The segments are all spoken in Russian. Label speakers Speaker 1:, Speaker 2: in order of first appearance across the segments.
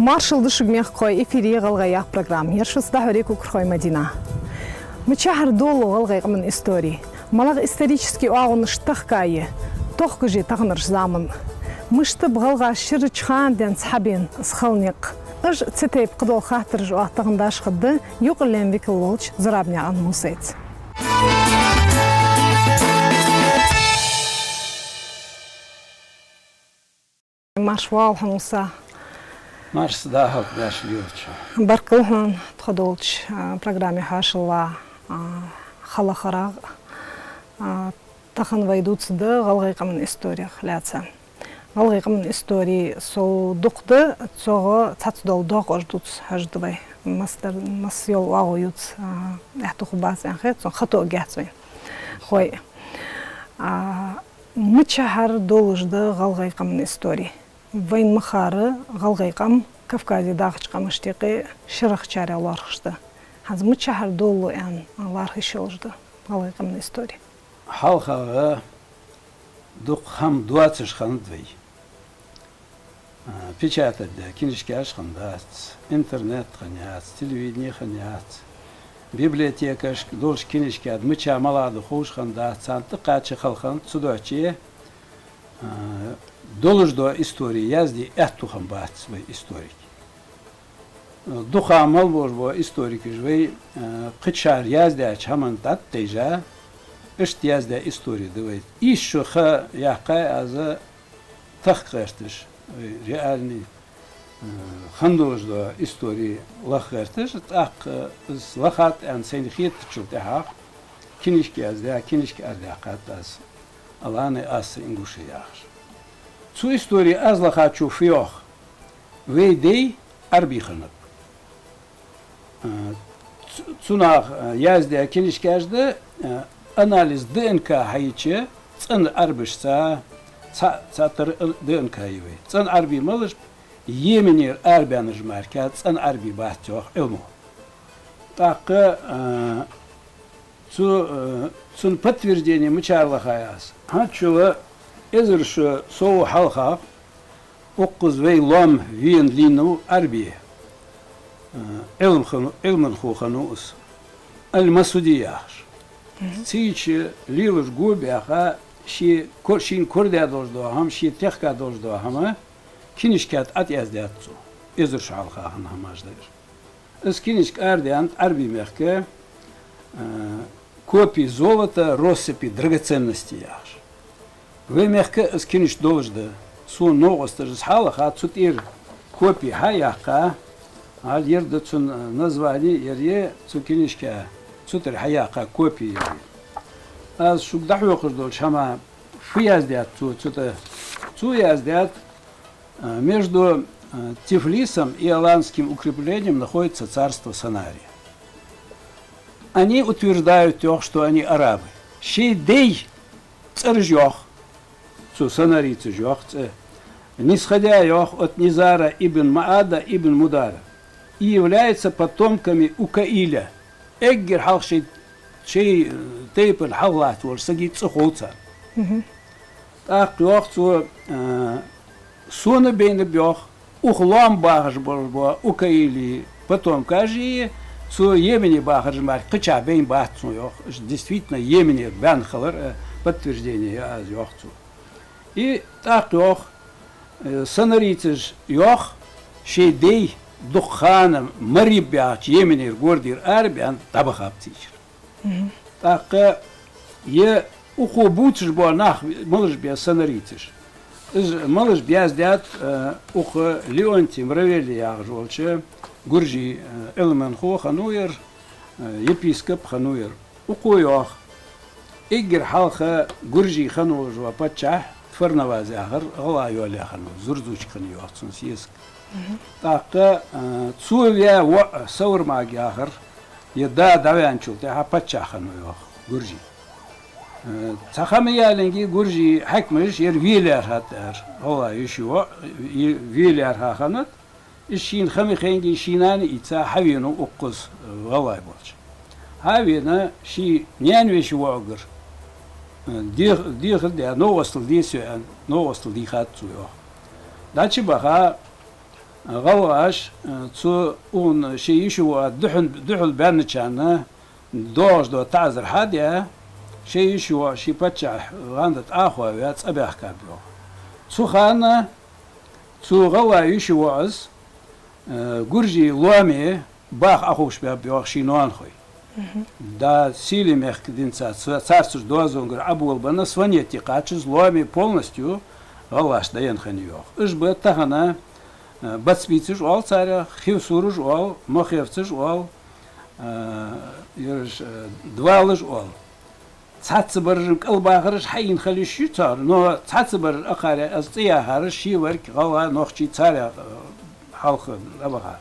Speaker 1: маршалды шугмех кой эфири галгая программ. Ершусда хорику крхой Мадина. Мы чахар долу галгай гамн истории. Малаг исторический уагыныштах кайы. Тох кужи тагныр заман. Мышты бгалга ширчхан ден схабин схалник. Ыж цитейп кыдол хатыр жуатагындаш хыдды юқылен викл волч зарабняған мусейц. Марш вал хамуса.
Speaker 2: Марш да хак наш льюч.
Speaker 1: Баркылхан тходолч программе хашла халахара тахан вайдуцды галгайкамын история хляца. Галгайкамын истории сол дукды цого цацдол дог ождуц хаждыбай. Масьол вагуюц яхтухубасан хэт сон хато гяцвай. Хой мычахар должды галгайкамын истории. Вайн махары галгайкам Кавказе дагычкам иштеки шырык-чары олархышты. Хаз мычахар долу ян алархы шолжды галгайкамын истории.
Speaker 2: Халхага дук хам 20 хандвей. Печатать, книжки ашхандат, интернет ханят, телевидение ханят, библиотека долж книжки ад мыча маладу хош хандат, санты качы халхан судачи долж до истории язди эхтухам бат свой историк. Духа мал бо историк жвей кычар язди ачаман тат тейжа ишт язди истории давай. Ищу ха яка аза тахкаштыш. Реальный хандож до истории лахартыш так с лахат ан сенхит чултах кинишки азда кинишки ардакат аз аланы ас ингуши яхш цу истории аз лахат чуфиох вейдей арбиханып цунах язда кинишки азда анализ ДНК хайче цан арбишца цатыр ДНК ювей. Цан арби малыш еменер арбяныш марка цан арби бахтёх элму. Так цун подтверждение мычарлы хаяс. Хачула эзерши соу халха оқыз вей лом вин лину арби. Элман хуханус. Аль-Масудияш. Цичи лилыш губяха شی کرده داشته هم شی تخت داشته همه کنیشکات ات یازده تو ازر شال خواهن همش دار. از کنیشک اردیان عربی میگه کپی زولتا روسپی драгоценности яш. Вы میگه از کنیش داشته سون نوعستش حال خواهد سوتیر کپی هایاقا حال یرد چون نزوانی یریه سو کنیشکا سوتر هایاقا کپی از شو دحوی قردول شما في яздят цу яздят между Тифлисом и Аланским укреплением находится царство Санария. Они утверждают, что они арабы. Шейдей царжёх, цу санарийцы жёх, нисходя от Низара ибн Маада ибн Мудара и являются потомками Укаиля. Эггер халшей شيء تيب الحلات والسجيد صخوتها. تأخذ سو سون بين بيوخ أخلام باهج بربا أكيلي потом кажи سو يمني باهج مار قطع بين بات سو يوخ действительно يمني بان خلر подтверждение аз يوخ سو. И تأخذ سنريتش يوخ شيء دي دخان مريب بياش يمني غوردير أربيان طبخة بتيجر. Так е ухо бутиш бо нах малыш бия санаритиш. Малыш бия сдят ухо Леонтий мравели яжолче гуржи элмен хо хануер епископ хануер ухо йох игер халха гуржи хану жва пача тфарнавази ахар гала йоли хану зурзуч хану йохцун сиск. Так цувя саур маги ахар يدا داوان شلته هپچه خنویه گرجی. تخمیالنگی گرجی حکمش یر ویلر هاتر. هوا یشوا ویلر ها خنات. الشين خمی خنگی شینان ایتا حوینو اقص والله برج. حوینا شی نیانویش واگر. دیخل ده نو وصل دیسیان نو وصل دیخات تویه. داشی بخا غواش تو اون شيء شو دحل بانشان دوش دو تعذر حادية شيء شو شي بتشح غاندت اخوا ويات ابيح كابيو تو خانا تو غوا يشواز جورجي لوامي باخ اخوش بيو شينوان خوي да сили мехкдинца царсуш дозонгр абул бана сванети качыз лоами полностью галаш даен ханьёх иш бе тагана бацвициш ал царя хивсуруш ал мохевциш ал юрш двалыш ал цацбар кылбагырыш хайин халиш ютар но цацбар акаре азтия харыш шивер гала нохчи царя халкы абага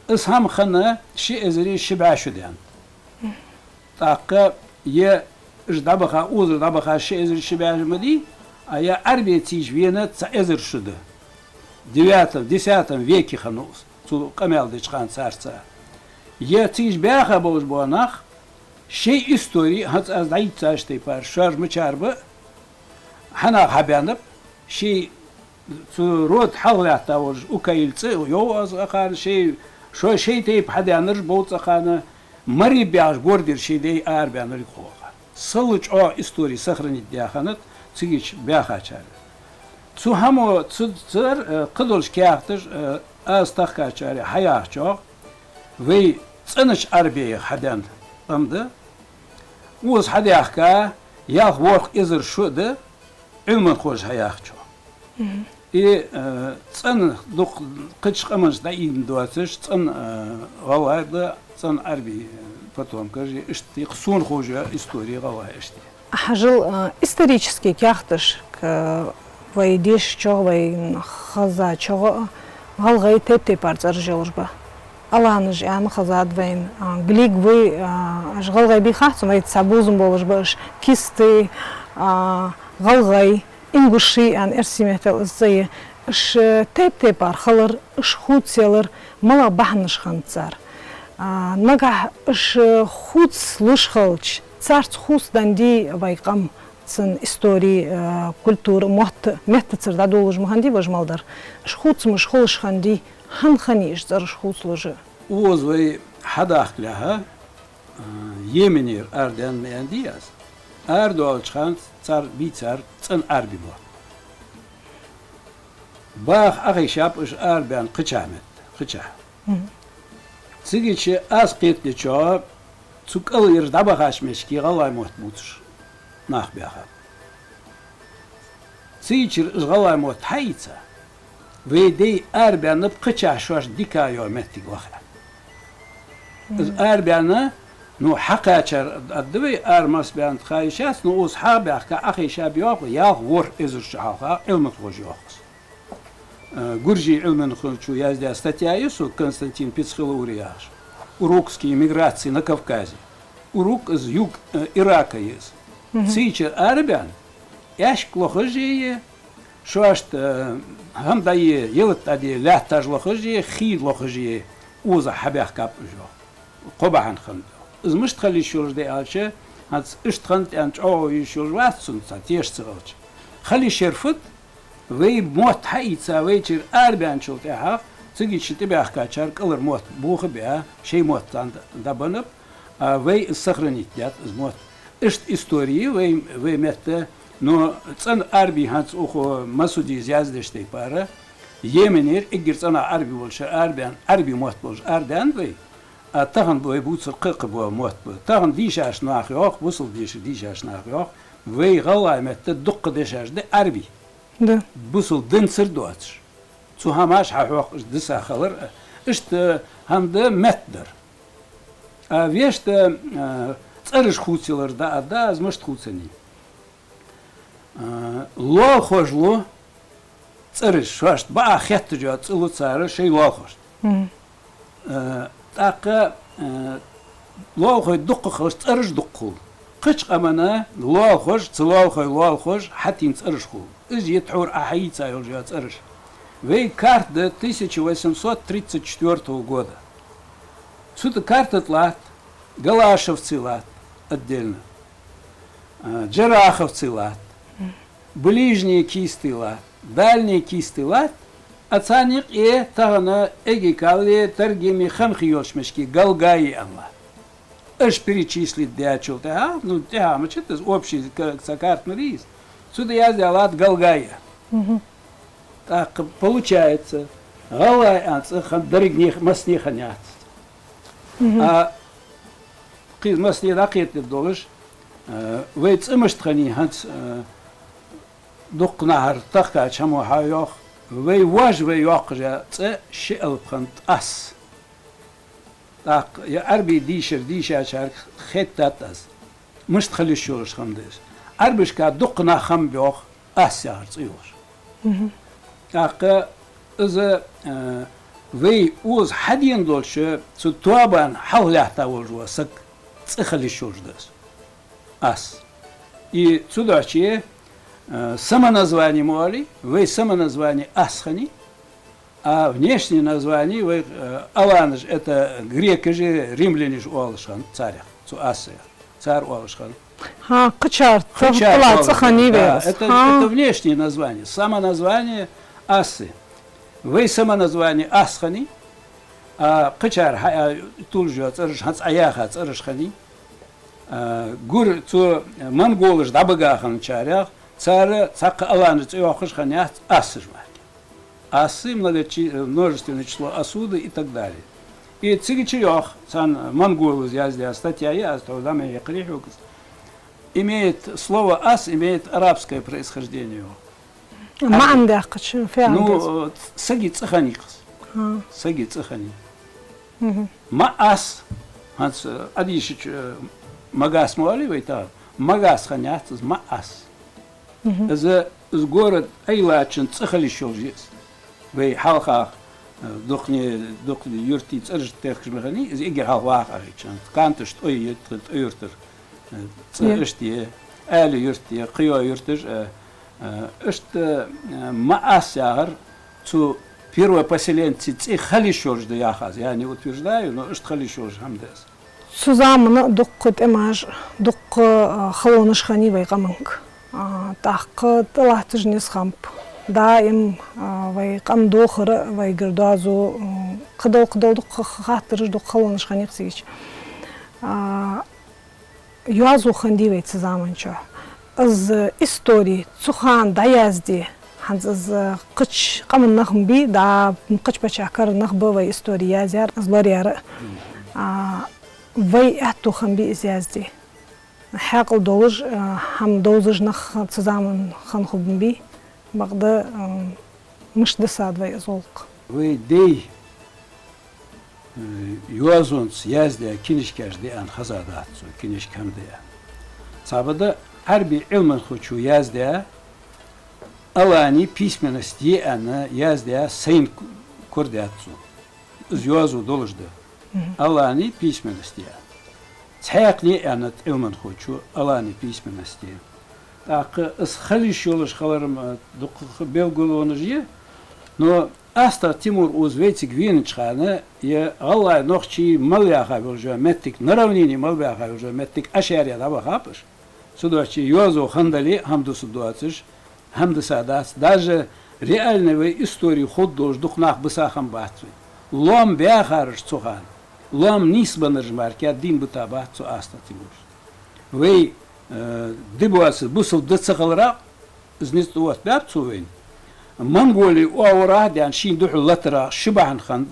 Speaker 2: ис хам хана ши эзери шибашудян تاقة يه جدابخا أوزر دابخا شيء شبه مدي أيا أربعة تيجوينة تأزر شده ديساتم ويكي خنوس تو قمال ديشخان سارسا يه تيج بياخا بوش بواناخ شيء إستوري هات از دايت تاشتي بار شارج مچاربه حنا حبيانب شيء تو رود حلقة تاورج أوكايلتي يو از أخار شيء تيب حدا نرج بوت أخانا مري بياش بوردير شيدي ار بيانري خوغا سلوچ او استوري سخرني دياخانت تيجيش بياخا چار تو همو تر قدولش كياختر استخكا چاري حياخ چو وي صنش اربي حدان امده وز حداخكا ياخ ورق ازر شوده علم خوش حياخ چو اي صن دوق قچ قمنش دا ين دواتش صن غواده صن عربي потом кажи ишти хсун хожа история гава ишти
Speaker 1: حجل исторический кяхтыш к вайдиш чогвай хаза чого галгай тепте парцар жолжба аланыш яны хаза двайн глиг вы аж галгай би хатсым айт сабузум болжбаш кисты галгай ингуши ан эрсиметел зые ш тепте пар халар ш хуцелер мала бахныш ханцар نجح إش خوت لوشخالش صارت خوت دندي بايقام سن إستوري كولتور مهت تصير دادولج مهندي وجمالدر إش خوت مش خالش خندي خنيش زرش خوت لوجه
Speaker 2: وزوي حدا أخلها يمنير أردن ميندياس أردوالش خان صار بيتر صن أربي بوا باخ أخي شاب إش أربيان قشامت قشاه Цигичи аспект лечо, цукал ирдабахаш мешки галай мот бутш нахбяха. Цигичи галай мот хайца, вейдей арбяна пкача шош дика йо меттиг ваха. Арбяна ну хакачар адвей армас бян хайшас ну уз хабях ка ахи шабьох ях вор изуш хаха илмат вожьохс. Гуржи Элмен Хончу язде статья Константин Пицхелурияш. Урокские миграции на Кавказе. Урок из юг Ирака есть. Сейчас арбян, яшк лохожие, шоашт хамдае, елет ади лятаж лохожие, хид лохожие, уза хабях капжо. Кобахан ханд. Из мышт хали шуржде алче, ац иштхант анч о шурватсун цатеш цалч. Хали шерфут وی موت حیثا ویچر آربیان شلته ها تیجی شتی به اخکار کلر موت بوخ بیا شی موت دبنب وی استخرانیت دیات از موت اشت استوری وی مت نو تن آربی هنس اوخو مسودی زیاد داشته پاره یمنیر اگر تن آربی ولش آربی موت ولش آردن وی تاهن بوی بوسر قق بو موت بو تاهن دیشاش ناخیاخ وصل دیشاش ناخیاخ وی غلای مت دق دیشاش ده آربی
Speaker 1: ده
Speaker 2: بوصل دنسر دواتش تو هماش حقوق دسا خلر اشت هم ده متدر ويشت ترش خوتيلر دا از مشت خوتني لو خوجلو ترش شوشت با خيت جات تلو صار شي لو خوشت تاقا لو خو دق خوش ترش دقول قش امانه لو خوش تلو خو لو خوش حتى ترش خو إز يتحور أحييتا يلجات أرش. وي كارت ده 1834 года. Сюда карта тлат, Галашевцы лат отдельно, Джараховцы лат, ближние кисты лат, дальние кисты лат, أتانيق إيه تغنى إيجي كالي ترجمي خمخي يوشمشكي قلقاي الله إيش перечислить для чего-то, ну, мы что-то общий сакарт нарис. Сюда я сделал галгая. Так получается, галай анцехан дорогних масниханят. А киз масни ракеты долж, вейц имаштхани ханц дукнахар тахка чаму хайох, вей важ вей йохжа ц шиэл хант ас. Так, я арби дишер шар хеттат ас. مش تخلي الشورش خمدش أربش كدقنا خم بيوخ أسيار صيوش أق إذا في وز حدين دولش ستوابان حول يحتوي جوا سك تخلي الشورش دس أس تدعشي само название моли, вы само название асхани, а внешнее название вы аланыш это греки же римляне же олышхан царях, цу асия. Царь Олышхан.
Speaker 1: Кычар, это
Speaker 2: внешнее название. Само название Асы. Вы само название Асхани, а Кычар тут живет, Царышханц Аяха, Царышхани. Гур цу монголыш дабыгахан чарях, царь Цака Аланжи Цуохышханях Асыжмак. Асы множественное число Асуды и так далее. И цигичиох, сан монгол изъяздя статья я, я имеет слово ас, имеет арабское происхождение. Ну, саги цаханикс. Саги цахани. Маас, адишич магас муаливайта, магас ханят, маас. Это город Айлачин цахалищев здесь. Вы халхах. دخني يرتي ترجع تأخذ مغني إذا إجى هواقع عشان كانتش أي يرتر ترجتي آل يرتي قيا يرتر إشت ما أسيار تو первое поселение ци халишорж да яхаз я не утверждаю но إشт халишорж хамдес
Speaker 1: сузамна дуккот эмаж дукк халоныш хани вайгаманг тахк талахтыжнес хамп دائم ويقام دوخر ويقردازو قدو خاطر دو خلونش خنيق سيج يوازو خندي ويت زامنچا از استوري تسخان دايازدي هنز از قچ قام نخم بي دا قچ بچاكر نخبه وي استوري يازيار از لوريار وي اتو خم بي ازيازدي حاقل دولج هم دوزج نخ تزامن خنخبن بي بعد مش دساد وي زولق
Speaker 2: وي دي يوازونس يازدي كينشكاش دي ان خزادات كينش كم دي صابدا harbi ilmen hoću yazda alani pismenosti ana yazda sayın kurdiyatsu zyozu dolujdu alani pismenosti tsayaqli anat ilmen hoću alani pismenosti так схалиш yoluş xalarım belgolonujye no asta Timur uzvetsik vinçxana ya Allah noxçi malyaxa bolja mettik naravnini malyaxa bolja mettik aşariya da baxapış Судачи Йозу Хандали, хамду судуациш, хамду садас, даже реальной истории ход дож духнах бысахам батвы. Лом бяхарш цухан, лом нисбанаш марки, один бута батцу астатимуш. Вей дебуасы бусул дцахалра, знистуат бяпцу вейн. Монголи уаура, диан шин духу латра, шибахан хан,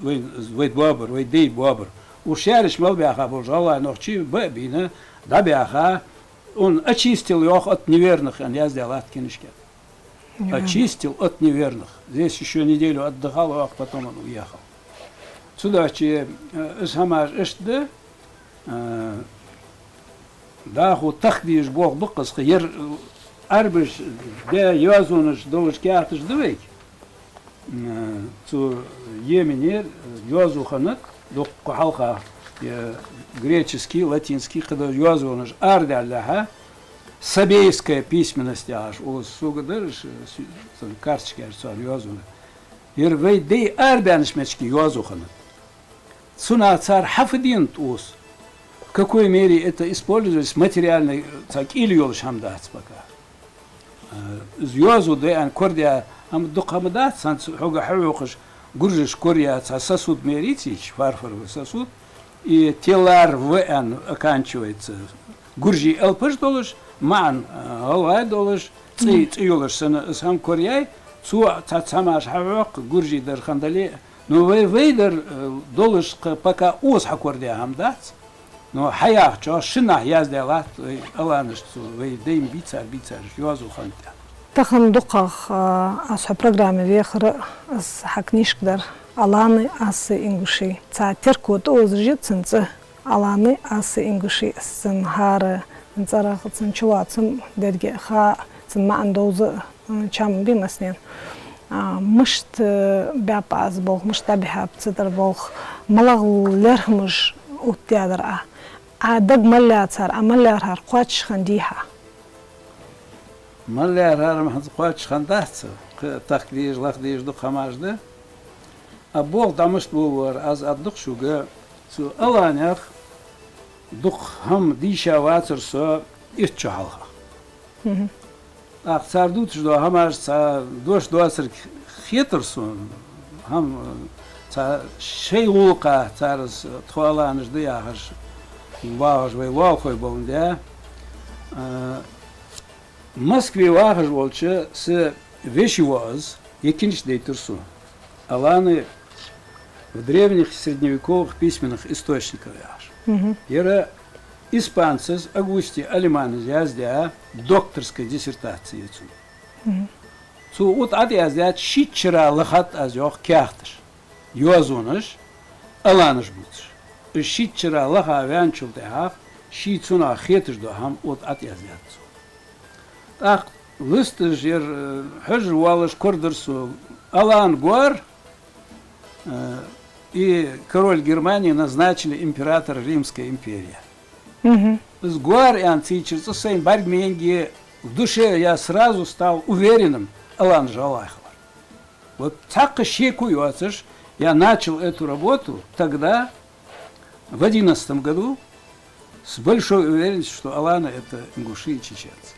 Speaker 2: вейд бабр, вейд дей бабр. Ушариш мал бяха божала, нохчи бабина, да бяха, Он очистил их от неверных, а я сделал от кинешки. Очистил от неверных. Здесь еще неделю отдыхал, а потом он уехал. Сюда, че самаж эшде, да, ху тахдиш Бог дукас, ер арбиш, да, язунаш, долж кятыш двейк. Цу еменер, язуханат, дук халха. Греческий, латинский, когда юазон ардалляха, сабейская письменность аж, у сугадырш, карточки аж цар юазон. Ирвей дей арбяншмечки юазухана. Цуна цар хафдинт ус. В какой мере это использовалось материальный цак или юлш хамдац пока. Юазу де ан кордия ам духамдат санц хога хавюхш гуржиш корьяц сосуд меритич, фарфоровый сосуд, и телар ВН оканчивается. Гуржи элпыш долыш, ман алай долыш, цыюлыш сам корьяй, цу цамаш хавюх, гуржи дархандали, но вейдер долыш пока ос хакордя хамдац, но хаях чо шинах яздялат, аланыш цу вейдейм бицар, юазу хантя.
Speaker 1: Тахан духах асха программе вехр ас хакнишкдар аланы асы ингуши. Ца теркот озжит цинцы аланы асы ингуши сын хары царах цин чулацым дерге ха цин маандозы чам бимаснен. Мышт бяпаз бол, мышт бяп цитар бол, малагл лерхмыш уттядыр а даг малля цар, а малля хар қуач хандиха.
Speaker 2: Малля рарам ханцқуач хандахцы, тахлиж, лахдиж, духамажды. А Бог дамышт бувар, аз аддух шуга, цу аланях, дух хам диша вацыр со ирчу халха. Ах цардут жду хамаж ца дош дуасыр хетр сон, хам ца шей улка царыз тхуаланыш дыяхаш, вағаш вай валхой болынде. В Москве вағаш болчы с вещевоз, екинч дейтурсу. Аланы в древних средневековых письменных источниках. Ера испанцыз Агусти Алиманыз яздя докторской диссертации. Цу ут ад яздя щитчера лахат азёх кяхтыш. Юазуныш, аланыш бутыш. Щитчера лаха вянчулдяхах, щитсуна хетыш дохам ут ад яздя. Так, лыстыш ер хыж валыш кордырсу Алан Гуар и король Германии назначили императора Римской империи. С Гуар и Анцичерца своим баргменги в душе я сразу стал уверенным Алан Жалахова. Вот так щекуёцыш, я начал эту работу тогда, в 2011 году, с большой уверенностью, что Алана это ингуши и чеченцы.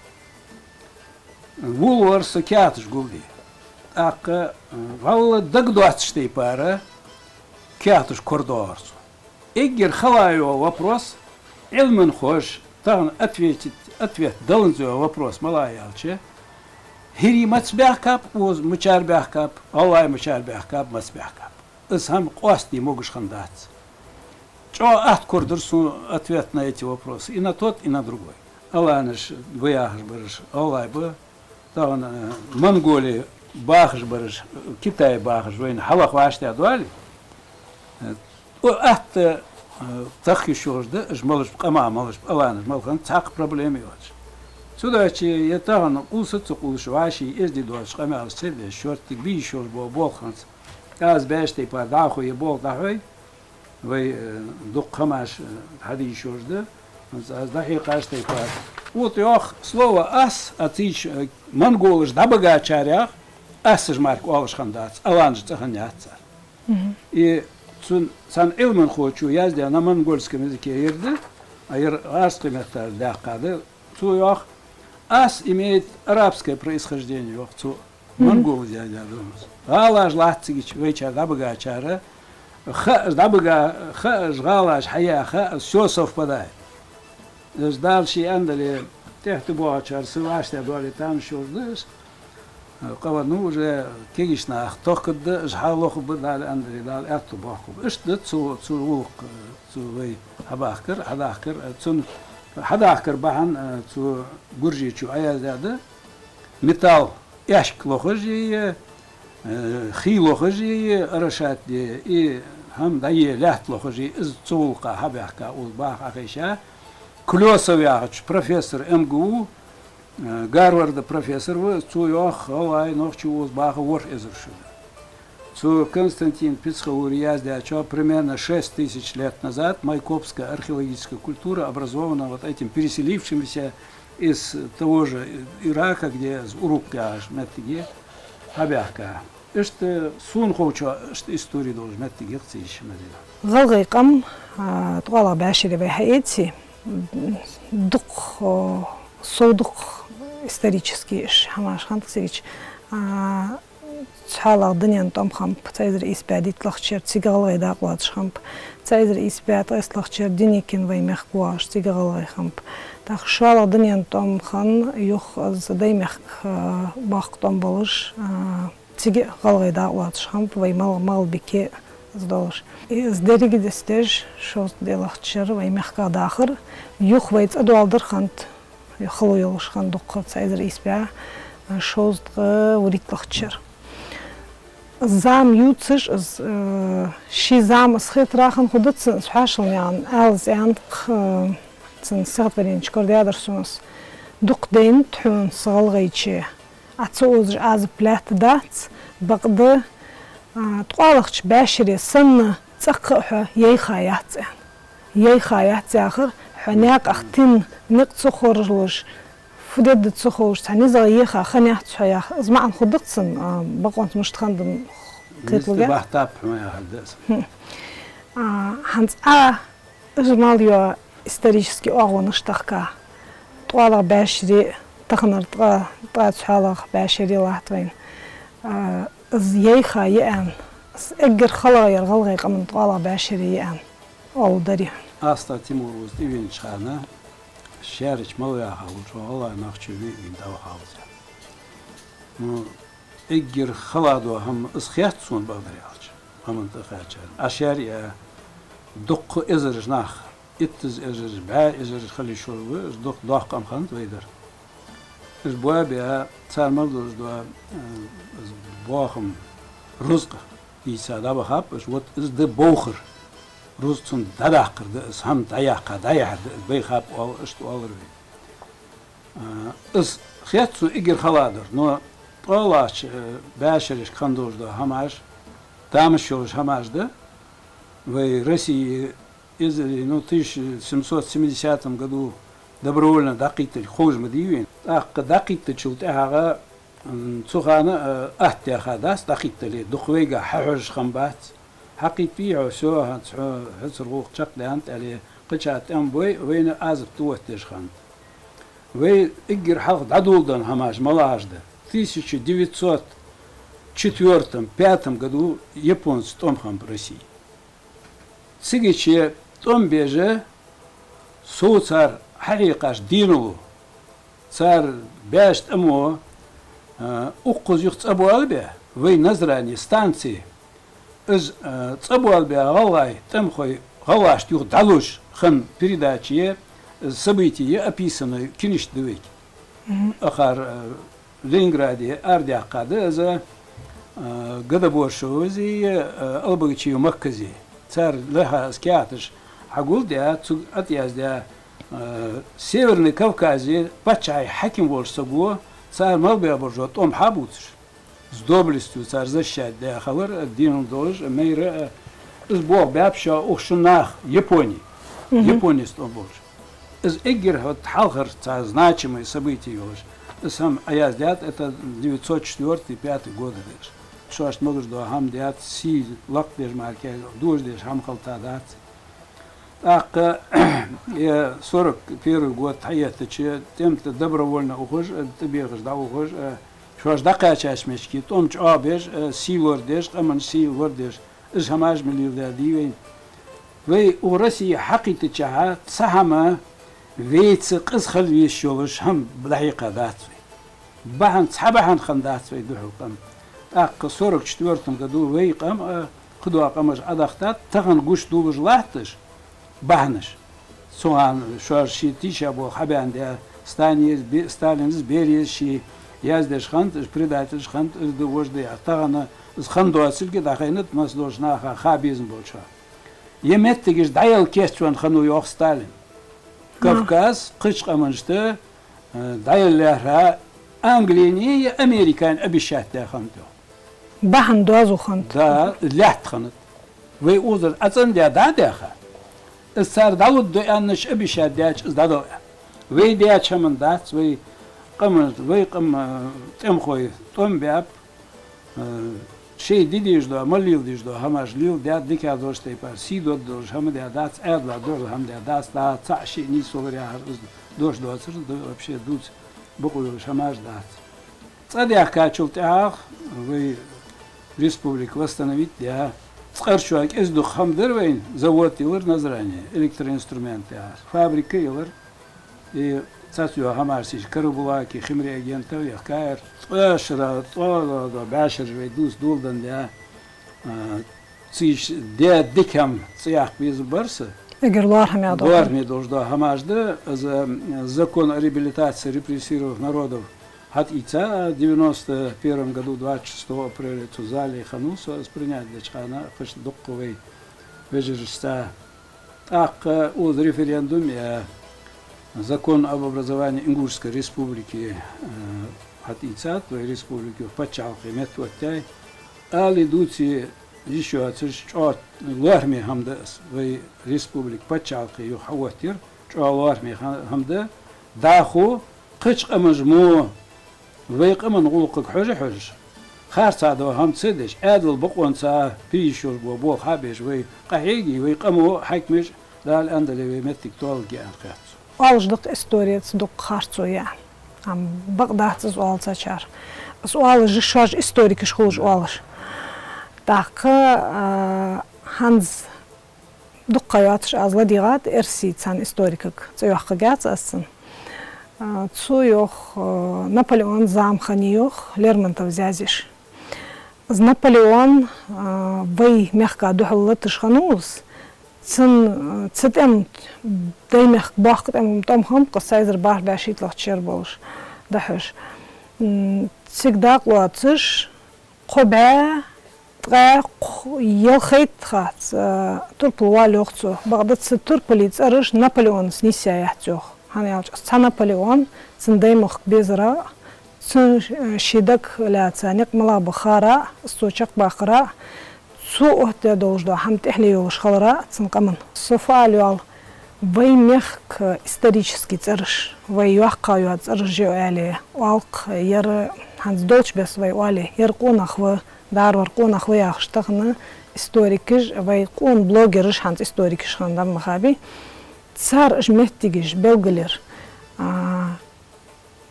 Speaker 2: Вулварса кятыш гулди. Ака валла дагдуацштей пара кятыш кордорсу. Эггер халаева вопрос, элмен хош, там ответ дал вопрос малаялче. Хири мацбяхкап, уз мучарбяхкап, аллай мучарбяхкап, мацбяхкап. Сам кости могуш хандаться. Чо ат кордорсу ответ на эти вопросы, и на тот, и на другой. Аланыш выяхаш барыш, аллай бы, там Монголия бахаш барыш, Китай бахаш, войн халах вашти адуали. Ат так еще жда, жмалыш кама малыш, аланыш малхан так проблемы вот. Сюда че я там усыцу улыш ваши езди дуаш камал селе, шортик би еще был болханц. Аз бештэй па даху и бол дахой. Вы дух камаш хади еще жда. Аз дахи каштэй па. Вот ох слово ас атич монголыш да богачарях. Ас жмарк олыш хандац, аланж цаханяца. И сан элмен хочу язди на монгольском языке ерды, а арабский метод дякады. Цуях ас имеет арабское происхождение, монгол дядя думас. Галаш латцигич вечер да богачара. Да бога галаш хаяха все совпадает. Дальше андали техты богачар сываште доли там шурдыс. Кавану уже кегишна ахтохкд жхалох бдал андри дал ату баху. Ишт цу вей хадахкер цун хадахкер бахан цу гуржи чу аязада металл яшк лохожи хи лохожи арашатди и хам дае лят лохожи из цулка хабахка ул бах ахиша клёсовяч профессор МГУ Гарварда профессор, цуёх, алай, нохчу, баха, вор изрушил. Цу Константин Пицхаур яздячо примерно 6000 лет назад майкопская археологическая культура образована вот этим переселившимся из того же Ирака, где с Уруккаш, Меттиге, Хабяхка. Это сун хоча история должен Меттиге циш Медина.
Speaker 1: Галгайкам, туала башире бахаити, дух, содух исторический Хамаш Хантасевич цхалар днен том хамп цайзер испядит лахчер цигалай дaqладш хамп цайзер испят эслахчер диникин вай мехкуаш цигалай хамп так шалар днен том хан юх задай мех бах том болыш цигалай дaqладш хамп вай мал бике здолш издериги дестеж шос делахчер вай мехка дахыр юх вай цадуалдыр хант хлойлш хан дук цайзер испя шос уритлахчер زام يوتسش شي زام سخيت راخن خدت سحاشل يعني ألز يعني سنسخت برين شكر ديادر سونس دوق دين تحون صغلغيتشي أتصوز از بلات دات بقد تقالخش باشري سن تسقح يخايات يخايات آخر حناك أختين نقص خرجلش فدد تسخوش تاني زغيخا خنيح تحيا زمان خدقتن بقونت مش تخندم قيتلوجا
Speaker 2: بحتاب ما يحدث
Speaker 1: هانز إجماليو исторически أغونشتخكا طوالغ باشري تخنر طا تحالغ باشري لاتوين زيخا يان إجر خلغ يرغلغي قمن طوالغ باشري يان أو دري
Speaker 2: أستا تيمور وزديوين شخانا شارج ملويا حاولش والله ناخشوي يندوا حاولش نو إجر خلادو هم إسخيات سون بقدر يالش هم انتخاچ أشاري دق إزرج ناخ إتز إزرج با إزرج خلي شورو إز دق داق أم خانت ويدر إز بوا بيا تسار مردوش دوا إز بواخم رزق يسادا بخاب إز وات إز ده بوخر روزتون داخر ده هم دايح بيخاب أو إشت أولروي إس خياتو إجر خلادر نو طلاش باشرش خندوش ده هماش دامش يولش هماش ده وروسي إزري نو 1770 году добровольно دقيقة خوج مديوين دقيقة شلت أهاga цухана أهتي خداس دقيقة لي دخويجا حوج خمبات حقيقي عسو هتسرغوق شقلي أنت عليه قشات أم بوي وين أزب توتش خان وي إجر حق عدولدن هماش ملاش ده 1904 году японцы том хам в России сигиче том беже су цар حقيقاش دينولو цар бешт أمو أقوز يخت أبو ألبه وي نزراني станции إز أبو ألبه غلاي تم خوي غلاش يخت دالوش خن передачи события описаны киниш двейк أخر لينغرادي أردي قاده إذا قد بورشوزي ألبغتشي ومكزي цар لها سكياتش حقول ده أتياز ده Северный Кавказе пачай хаким волш сагуа царь малбе боржо том хабутш с доблестью царь защищать да хавар дин долж мейра из бог бабша охшнах Японии Япония том борж из эгер вот халхар царь значимые события волш сам аяздят это 904-5 годы деш что аж можешь до хамдят си лак деш марке дуж деш хам халтадат أق 41 год حياتي تمت добровольно ухож تبيغش دا ухож شوش دقة چشمشکی توم چ آبش سی وردش قمن سی وردش إز هماش مليون دادي وي ورسي حقيقة چها سهمة ويتس قز خلوي شولش هم بلحيقة دات بحن صحبحن خندات وي دوحو قم أق 44 году وي قم خدوا قمش أدختات تغن قوش دوبج لاحتش بحنش سوان شوار شي تيشا بو خبان ده ستالينز بيريز شي يازدش خانت بريداتش خانت دوج ده تاغنا خاندو اسلكي داخينت مسلوش ناخا خابيزم بولشا يمتگش دايل كيستون خانو يوخ ستالين كافكاز قش قمنشته دايل لهرا انجليني امريكان ابيشات ده خانتو
Speaker 1: بحن دوازو خانت
Speaker 2: دا لحت خانت وي اوزر اتن ده داخا السار داود دو أنش أبي شادياتش إزدادو وي دياتش من دات وي قم تم خوي توم بياب شيء ديديش دو مليل ديش دو هماش ليل ديات ديكا دوش تيبار سي دو دوش هم ديات دات أدلا دوش هم ديات دات دا تعشي نيسو غريا دوش دو أسر دو أبشي دوت بقولوش هماش دات تصدي أحكا شلت أخ وي республик восстановить, да. Скарчуак из духам дервейн, завод илер назрание, электроинструменты, фабрика илер, и цацю хамарсиш, карубулаки, химреагентов, я кайр, ашра, башер, вейдус, дулдан, да, циш, да, дикам, цях без барса.
Speaker 1: Эгерлар хамяду.
Speaker 2: Армия должна хамажда за закон о реабилитации репрессированных народов. От ИЦА в 91 году, 26 апреля, Тузали и Ханусу воспринять дочхана, хоть докковый вежерста. Так, от референдуме закон об образовании Ингушской республики от ИЦА, твоей республики, в Пачалке, Метватяй, а лидути еще от армии Хамдас, в республике Пачалке, Юхаватир, что армии Хамда, даху, قش أمجمو ويق أمن غلقك حج خارج هذا هم تصدش أدل بقون سا بيشور بوق حبش وي قهيجي ويقمو حكمش لا الأندلة ومتك طول جان خاتس.
Speaker 1: Alışdık istoriya dok xarçoya. Am Bagdad sual saçar. Sual jışaj istorik şxuj alış. Dakı Hans dukayatış azla diğat ersi san istorikik. Tsoyaq gats asın. Tsoyaq Napoleon zamxaniyux Lermontov zazиш. Z Napoleon vay mehka duhullı tışxanuz. Цитем даймех бахтем том хам косайзер бах башит лахчер болш дахш всегда клацш қоба тга елхейт хат турплуа лёхцу багдат турплиц арыш Наполеон снисяяхцох ханяч ца Наполеон цндаймох безра ц шидак ла цаник мала бахара сочак бахара سوء تدوجدا هم تحليو شخلرا تنقمن سوفاليال ويمخك исторический церш ويوقعوا цержио али walq ير هنز دوتش بس ويوالي يرقونخ و دار ورقونخ وياخشتغنا историкиш ويقون блогериш هنز историкиш хандам махаби цар жметтигиш белгелер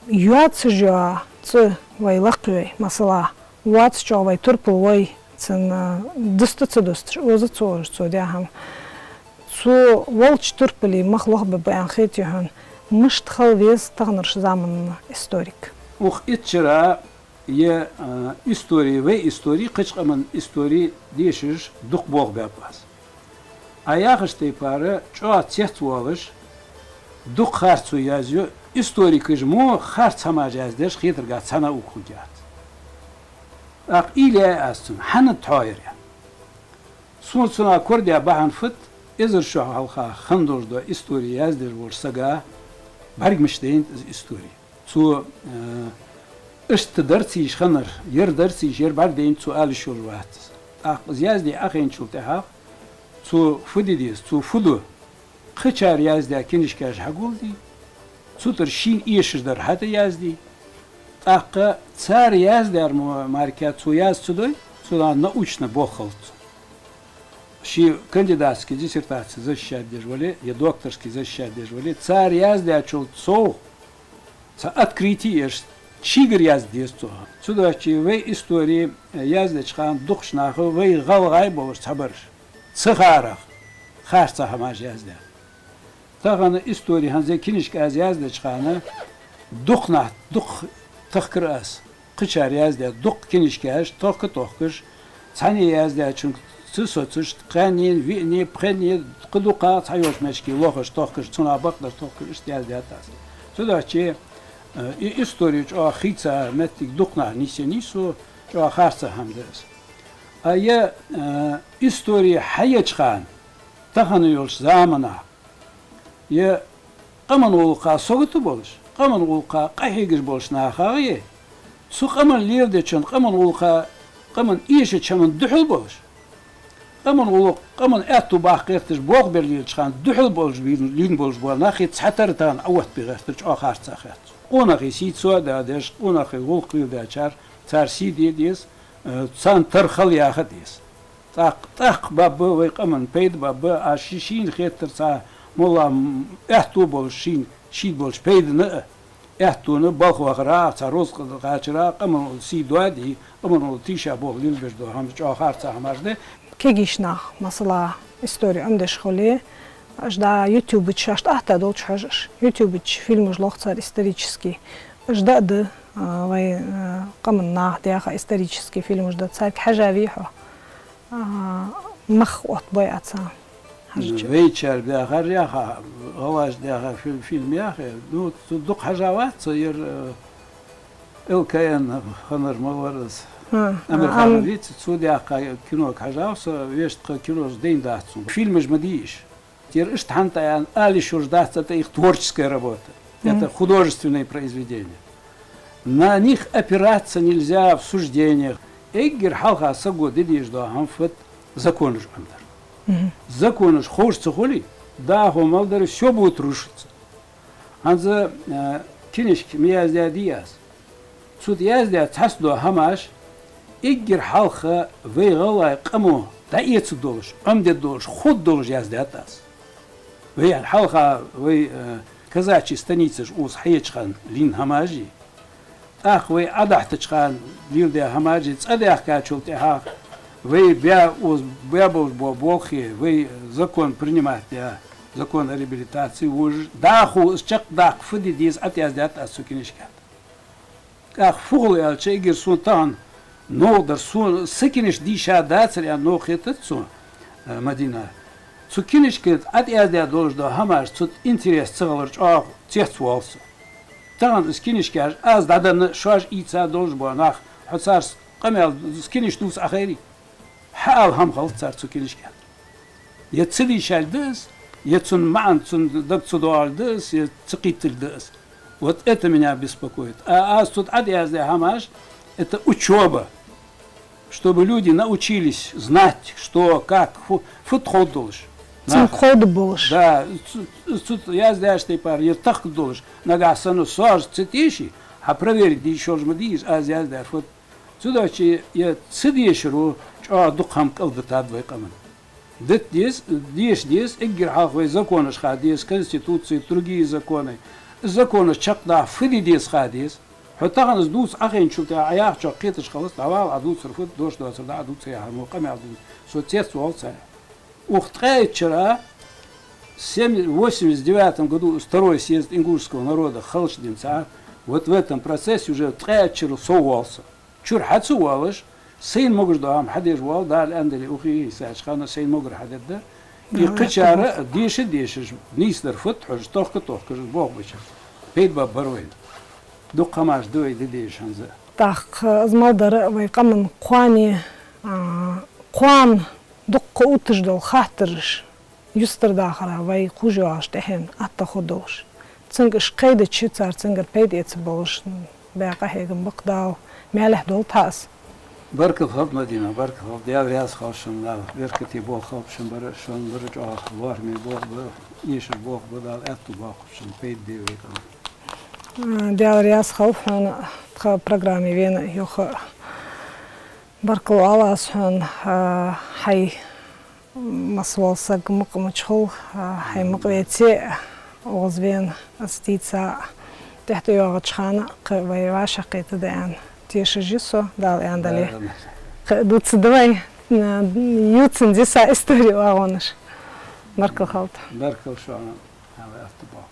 Speaker 1: юатсжа ц ويلقوي масала واتсчо وي турпулвой цен дыстыцыдыст өзі цорж цодяхам цу волч турпели махлох бы бянхет яхан мышт халвес тагнырш заман историк
Speaker 2: ух итчера е истории ve истории кычкамын истории дешиш дук бог бапас аяхышты пары чоа цехтуалыш дук харцу язю историкыж мо харцама жаздеш хитрга цана укугат ак ile asın hanı tayır sonra kurdiya bahan fıt ezir şu halka xandurda istori yazdır borsaga bargmışdeyin istori su işte dersi xanır yer dersi yer bardeyin su al şurvat ak yazdi akhin çultaha su fudidis su fudu qıçar yazdi kinişkaş haguldi su tır yeşirdar hata yazdi Акка царь яздер маркет суяз сюда, сюда научно бохалт. Ши кандидатский диссертации защищать держали, я докторский защищать держали. Царь яздер чул цо, открытие чигр яздер цо. Сюда чи вы истории яздер чхан духшнах, вы галгай бовш сабарш, цхарах, харца хамаш яздер. Таганы истории ханзе кинишка аз яздер чхана духнах дух تخكرس قشار يازده دق كنيشكاش توكش ثاني يازده çünkü سوسوتش قانين ويني بخني قدوقا تايوش مشكي لوخش توكش تنا باقدر توكش يازده تاس سوداچي историю о хица метик дукна нисенису о харса хамдес ая история хаячхан таханıyorш zamana я qamanoulqa sogutu bolish qaman ulqa qahigir bolshna xaye su qaman lerde chon qaman ulqa qaman ishe chaman duhul bolish qaman uluq qaman atu baqirtish bog berlir chxan duhul bolish lin bolish bol naxi tsatartan awat bigertish axar tsakhat ona xisit soda desh ona xulqi dachar tarsi dedies san tarxal yaxadis taq babba ve qaman peyd babba ashishin xetir sa molla atu bolshin شید بولش پیدا نه احتونه بالخ وغرا تروز قاچرا قمن سی دوادی قمن تیشا بوغ لیل بجدو هم آخر تامرده
Speaker 1: كيجيشنا مثلا история أمدش خليه أجدا يوتيوب تشاشت أهتا حاجش يوتيوب فيلم جلوخ صار исторический أجدا ده وي قمنا دياخا исторический فيلم أجدا صار حاجة فيها مخ وقت بيعتها
Speaker 2: ويتشار داخل ياخا غواش داخل في الفيلم ياخي دق حاجات تصير الكيان خنر مورس أمر خانويت تسودي أقا كينوك حاجة ويشت كينوش دين داتسون فيلم جمديش تير إشت حنتا يعني آلي شورج дастся это их творческая работа, это художественные произведения. На них опираться нельзя в суждениях. Эггер халха сагу дидиш да хамфет законыш амдар. Законыш хочется хули, да хомалдар все будет рушиться. Анза кинешки мияздя диас. Суд яздя цасдо хамаш эггер халха вейгалай каму да ец долш, амде долш, худ долш яздя тас. Вей халха вей казачи станица ж уз хаечхан лин хамажи. أخوي أدحت كان ليل هماجي أدح كاتشولت ها وي بيا وز بيا بوخي وي زكون بريمات يا زكون ريبيليتاسي وج داخو شق داخ فدي ديز أتياز دات أسوكينش كات أخ فوق يا شيء سلطان نودر سون سكينش دي شادات يا نو خيتت سون مدينة سكينش كات أتياز دات دولش دا هماج سوت إنتريس تغلرش تيحت والس تان سكينشكاج از دادن شاش إيتسا دولج بوناخ حصار قمل سكينش دوس أخيري حال هم خلط صار سكينشكاج يتصدي شالدس يتصن معن تصن دكتور دوالدس يتقيتلدس вот это меня беспокоит. А тут адиазде хамаш это учеба, чтобы люди научились знать, что, как, футход должен.
Speaker 1: Цинход болш.
Speaker 2: Да, тут я знаю, что я так должен. Нагасану сож цитиши, а проверить еще ж мадис, а я знаю, вот сюда че я цидишеру, а духам калдата двойкаман. Дет здесь, игр хахвей законы шхадис, конституции, другие законы. Законы чакда фидидис хадис. حتى ندوس أخين شو تاع عياق شو قيتش خلص دعوة عدوس رفض دوش دوس دا عدوس يا مقام عدوس سو تيست والسا وختقايت شرا 89 году второй съезд ингушского народа Халшдин цар вот в этом процессе уже трэчер совался чур хацуалыш سين مقر دوام حدير وال دال أندلي أخي ساج خانا سين مقر حدد ده يقشارة ديش نيس در فتح وش توخ بوغ بشر بيد باب بروين دو قماش دوي ديش هنزا
Speaker 1: تاخ زمالدر ويقامن قواني قوان دق اوتجدل خاطرش يستر داخرا وي خوجواش تهن اتا خودوش تسنگش قيد تشيتار تسنگر بيد يتبوش باقا هيگن بقداو مالح دول تاس
Speaker 2: بارك الله مدينة بارك الله ديال رياض خاشم لا بركتي بو خابشم برشون برج اخبار مي بو يش بو بدال اتو باخشم بيد دي ويكم
Speaker 1: ديال رياض خوف انا تخا برنامج وين يخ باركو الله سبحان حي مسوال سق مقمشخو حي مقويتي وغزبين استيتسا تحت يوغتشخانا قوي واشقيت دان تيشجيسو دال اندالي دوتس دواي يوتسن ديسا استوري واغونش باركو خالط
Speaker 2: باركو شو انا على افتباق